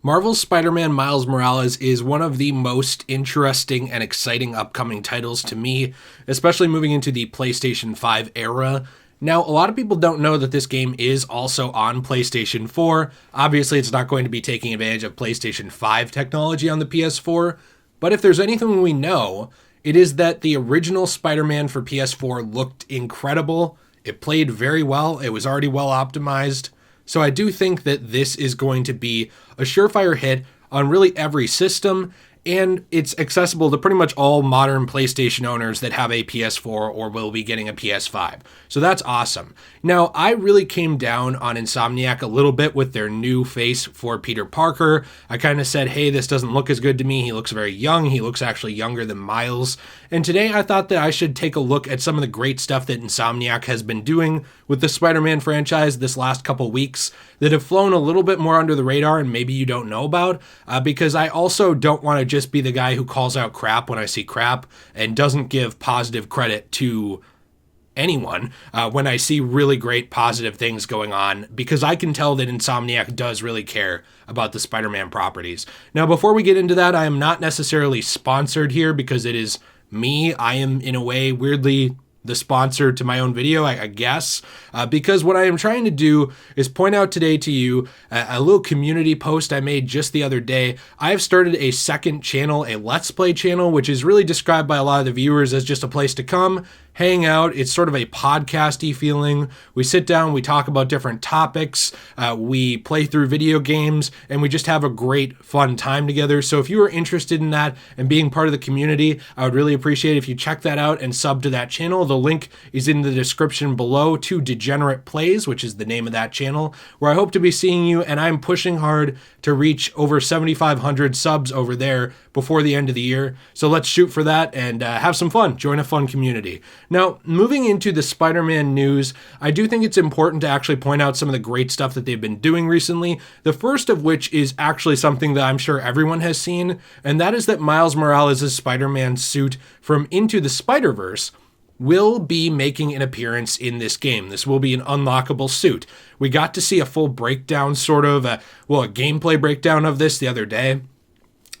Marvel's Spider-Man Miles Morales is one of the most interesting and exciting upcoming titles to me, especially moving into the PlayStation 5 era. Now, a lot of people don't know that this game is also on PlayStation 4. Obviously, it's not going to be taking advantage of PlayStation 5 technology on the PS4, but if there's anything we know, it is that the original Spider-Man for PS4 looked incredible. It played very well. It was already well optimized. So I do think that this is going to be a surefire hit on really every system, and it's accessible to pretty much all modern PlayStation owners that have a PS4 or will be getting a PS5. So that's awesome. Now, I really came down on Insomniac a little bit with their new face for Peter Parker. I kind of said, hey, this doesn't look as good to me. He looks very young. He looks actually younger than Miles. And today I thought that I should take a look at some of the great stuff that Insomniac has been doing with the Spider-Man franchise this last couple weeks that have flown a little bit more under the radar and maybe you don't know about, because I also don't want to just be the guy who calls out crap when I see crap and doesn't give positive credit to anyone when I see really great positive things going on, because I can tell that Insomniac does really care about the Spider-Man properties. Now, before we get into that, I am not necessarily sponsored here because it is me. I am, in a way, weirdly the sponsor to my own video, I guess, because what I am trying to do is point out today to you a little community post I made just the other day. I have started a second channel, a Let's Play channel, which is really described by a lot of the viewers as just a place to come, hang out. It's sort of a podcasty feeling. We sit down, we talk about different topics, we play through video games, and we just have a great fun time together. So if you are interested in that and being part of the community, I would really appreciate if you check that out and sub to that channel. The link is in the description below to Degenerate Plays, which is the name of that channel, where I hope to be seeing you, and I'm pushing hard to reach over 7,500 subs over there before the end of the year. So let's shoot for that and have some fun. Join a fun community. Now, moving into the Spider-Man news, I do think it's important to actually point out some of the great stuff that they've been doing recently. The first of which is actually something that I'm sure everyone has seen, and that is that Miles Morales' Spider-Man suit from Into the Spider-Verse will be making an appearance in this game. This will be an unlockable suit. We got to see a full breakdown, sort of, a gameplay breakdown of this the other day,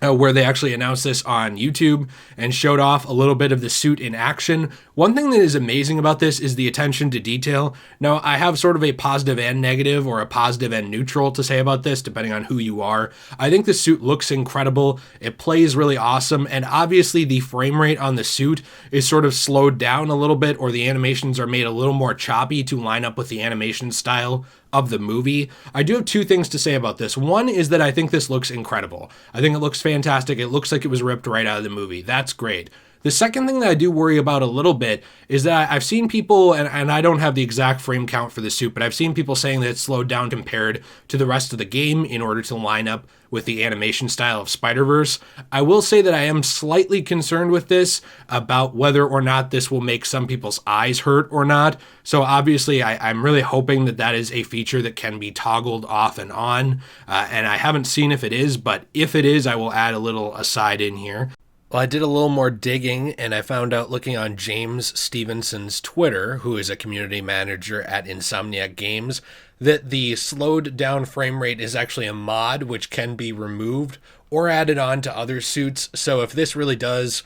where they actually announced this on YouTube and showed off a little bit of the suit in action. One thing that is amazing about this is the attention to detail. Now, I have sort of a positive and negative, or a positive and neutral to say about this, depending on who you are. I think the suit looks incredible. It plays really awesome. And obviously the frame rate on the suit is sort of slowed down a little bit, or the animations are made a little more choppy to line up with the animation style of the movie. I do have two things to say about this. One is that I think this looks incredible. I think it looks fantastic. It looks like it was ripped right out of the movie. That's great. The second thing that I do worry about a little bit is that I've seen people, and I don't have the exact frame count for the suit, but I've seen people saying that it's slowed down compared to the rest of the game in order to line up with the animation style of Spider-Verse. I will say that I am slightly concerned with this about whether or not this will make some people's eyes hurt or not. So obviously I'm really hoping that that is a feature that can be toggled off and on. And I haven't seen if it is, but if it is, I will add a little aside in here. Well, I did a little more digging, and I found out, looking on James Stevenson's Twitter, who is a community manager at Insomniac Games, that the slowed down frame rate is actually a mod which can be removed or added on to other suits. So if this really does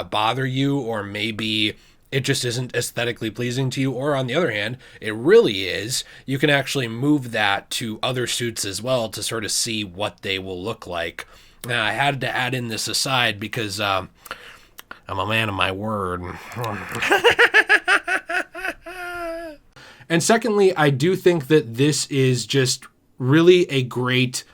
bother you, or maybe it just isn't aesthetically pleasing to you, or on the other hand, it really is, you can actually move that to other suits as well to sort of see what they will look like. Now, I had to add in this aside because I'm a man of my word. And secondly, I do think that this is just really a great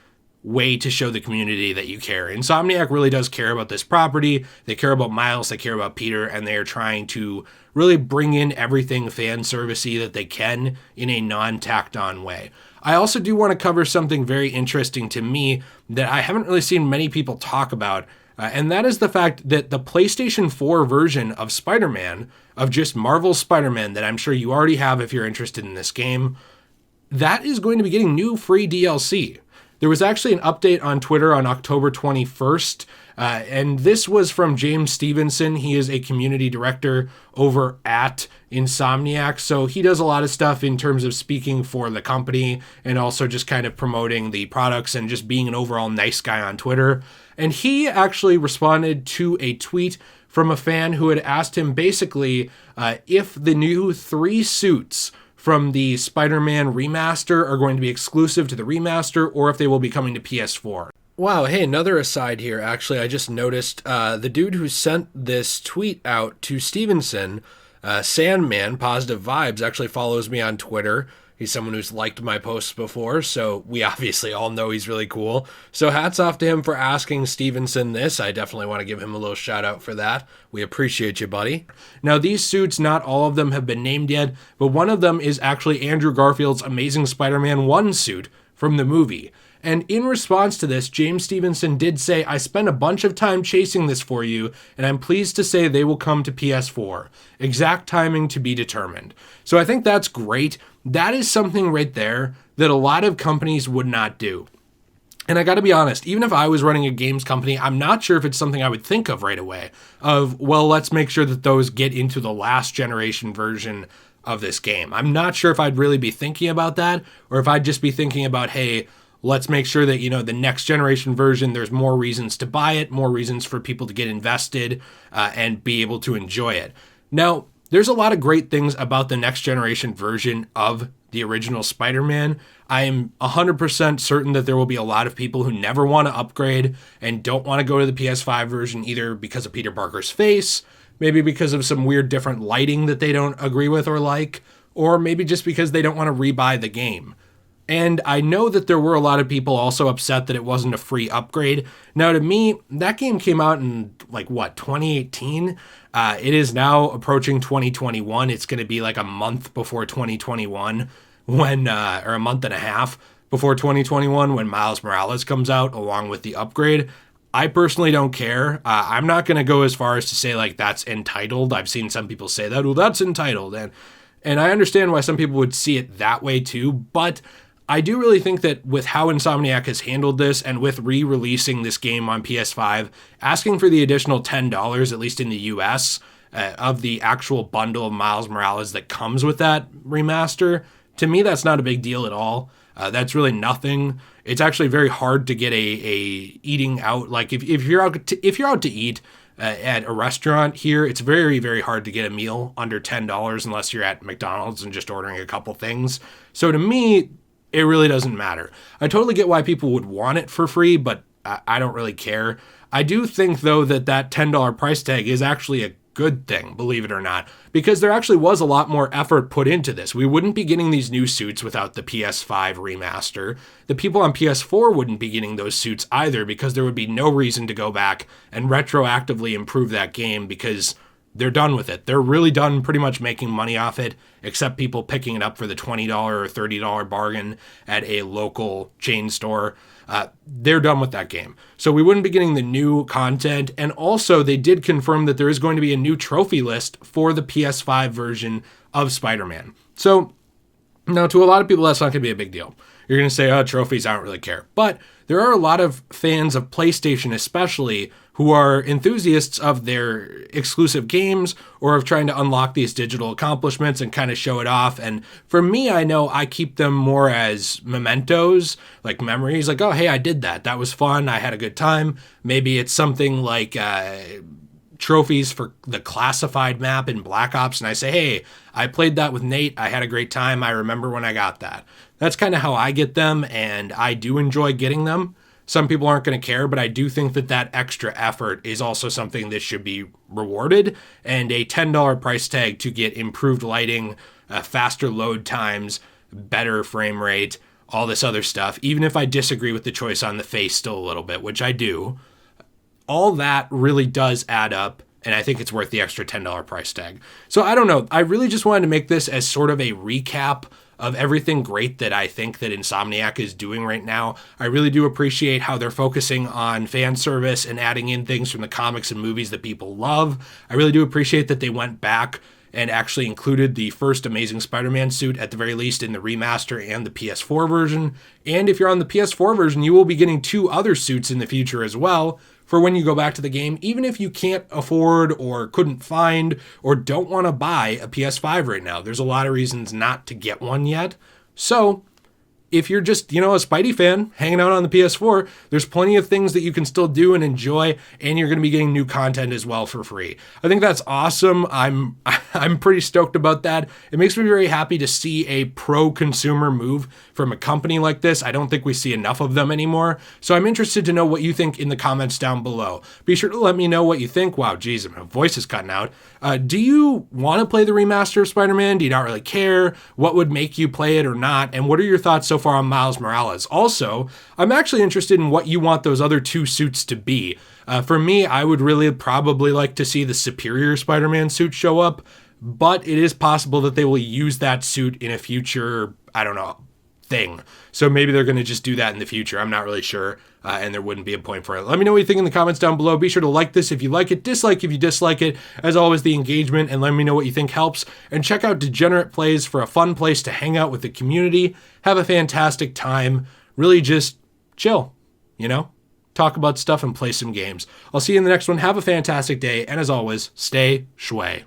way to show the community that you care. Insomniac really does care about this property. They care about Miles, they care about Peter, and they are trying to really bring in everything fan servicey that they can in a non-tacked on way. I also do want to cover something very interesting to me that I haven't really seen many people talk about, and that is the fact that the PlayStation 4 version of Spider-Man, of just Marvel's Spider-Man that I'm sure you already have if you're interested in this game, that is going to be getting new free DLC. there was actually an update on Twitter on October 21st, and this was from James Stevenson. He is a community director over at Insomniac, so he does a lot of stuff in terms of speaking for the company and also just kind of promoting the products and just being an overall nice guy on Twitter. And he actually responded to a tweet from a fan who had asked him basically if the new 3 suits from the Spider-Man remaster are going to be exclusive to the remaster or if they will be coming to PS4. Wow, hey, another aside here. Actually, I just noticed the dude who sent this tweet out to Stevenson, Sandman, Positive Vibes, actually follows me on Twitter. He's someone who's liked my posts before, so we obviously all know he's really cool. So hats off to him for asking Stevenson this. I definitely want to give him a little shout out for that. We appreciate you, buddy. Now, these suits, not all of them have been named yet, but one of them is actually Andrew Garfield's Amazing Spider-Man 1 suit from the movie. And in response to this, James Stevenson did say, "I spent a bunch of time chasing this for you, and I'm pleased to say they will come to PS4. Exact timing to be determined." So I think that's great. That is something right there that a lot of companies would not do. And I got to be honest, even if I was running a games company, I'm not sure if it's something I would think of right away. Of, well, let's make sure that those get into the last generation version of this game. I'm not sure if I'd really be thinking about that, or if I'd just be thinking about, hey, let's make sure that, the next generation version, there's more reasons to buy it, more reasons for people to get invested and be able to enjoy it. Now, there's a lot of great things about the next generation version of the original Spider-Man. I am 100% certain that there will be a lot of people who never want to upgrade and don't want to go to the PS5 version, either because of Peter Parker's face, maybe because of some weird different lighting that they don't agree with or like, or maybe just because they don't want to rebuy the game. And I know that there were a lot of people also upset that it wasn't a free upgrade. Now, to me, that game came out in 2018? It is now approaching 2021. It's going to be like a month before 2021 or a month and a half before 2021 when Miles Morales comes out along with the upgrade. I personally don't care. I'm not going to go as far as to say that's entitled. I've seen some people say that, well, that's entitled. And I understand why some people would see it that way too, but I do really think that with how Insomniac has handled this and with re-releasing this game on PS5, asking for the additional $10, at least in the US, of the actual bundle of Miles Morales that comes with that remaster, to me, that's not a big deal at all. That's really nothing. It's actually very hard to get a eating out. If you're out to eat at a restaurant here, it's very, very hard to get a meal under $10 unless you're at McDonald's and just ordering a couple things. So to me, it really doesn't matter. I totally get why people would want it for free, but I don't really care. I do think, though, that $10 price tag is actually a good thing, believe it or not, because there actually was a lot more effort put into this. We wouldn't be getting these new suits without the PS5 remaster. The people on PS4 wouldn't be getting those suits either, because there would be no reason to go back and retroactively improve that game, because they're done with it. They're really done pretty much making money off it, except people picking it up for the $20 or $30 bargain at a local chain store. They're done with that game. So we wouldn't be getting the new content. And also, they did confirm that there is going to be a new trophy list for the PS5 version of Spider-Man. So now, to a lot of people, that's not going to be a big deal. You're going to say, trophies, I don't really care. But there are a lot of fans of PlayStation especially who are enthusiasts of their exclusive games or of trying to unlock these digital accomplishments and kind of show it off. And for me, I know I keep them more as mementos, like memories, oh, hey, I did that. That was fun. I had a good time. Maybe it's something like trophies for the classified map in Black Ops, and I say, hey, I played that with Nate. I had a great time. I remember when I got that. That's kind of how I get them, and I do enjoy getting them. Some people aren't going to care, but I do think that extra effort is also something that should be rewarded, and a $10 price tag to get improved lighting, faster load times, better frame rate, all this other stuff, even if I disagree with the choice on the face still a little bit, which I do, all that really does add up, and I think it's worth the extra $10 price tag. So I don't know. I really just wanted to make this as sort of a recap of everything great that I think that Insomniac is doing right now. I really do appreciate how they're focusing on fan service and adding in things from the comics and movies that people love. I really do appreciate that they went back and actually included the first Amazing Spider-Man suit, at the very least, in the remaster and the PS4 version. And if you're on the PS4 version, you will be getting 2 other suits in the future as well for when you go back to the game, even if you can't afford or couldn't find or don't want to buy a PS5 right now. There's a lot of reasons not to get one yet. So if you're just, a Spidey fan hanging out on the PS4, there's plenty of things that you can still do and enjoy, and you're going to be getting new content as well for free. I think that's awesome. I'm pretty stoked about that. It makes me very happy to see a pro-consumer move from a company like this. I don't think we see enough of them anymore. So I'm interested to know what you think in the comments down below. Be sure to let me know what you think. Wow, geez, my voice is cutting out. Do you want to play the remaster of Spider-Man? Do you not really care? What would make you play it or not? And what are your thoughts so far on Miles Morales? Also, I'm actually interested in what you want those other 2 suits to be. For me, I would really probably like to see the Superior Spider-Man suit show up, but it is possible that they will use that suit in a future, thing. So maybe they're going to just do that in the future. I'm not really sure, and there wouldn't be a point for it. Let me know what you think in the comments down below. Be sure to like this if you like it, dislike if you dislike it. As always, the engagement and let me know what you think helps. And check out Degenerate Plays for a fun place to hang out with the community. Have a fantastic time. Really just chill, talk about stuff and play some games. I'll see you in the next one. Have a fantastic day. And as always, stay shway.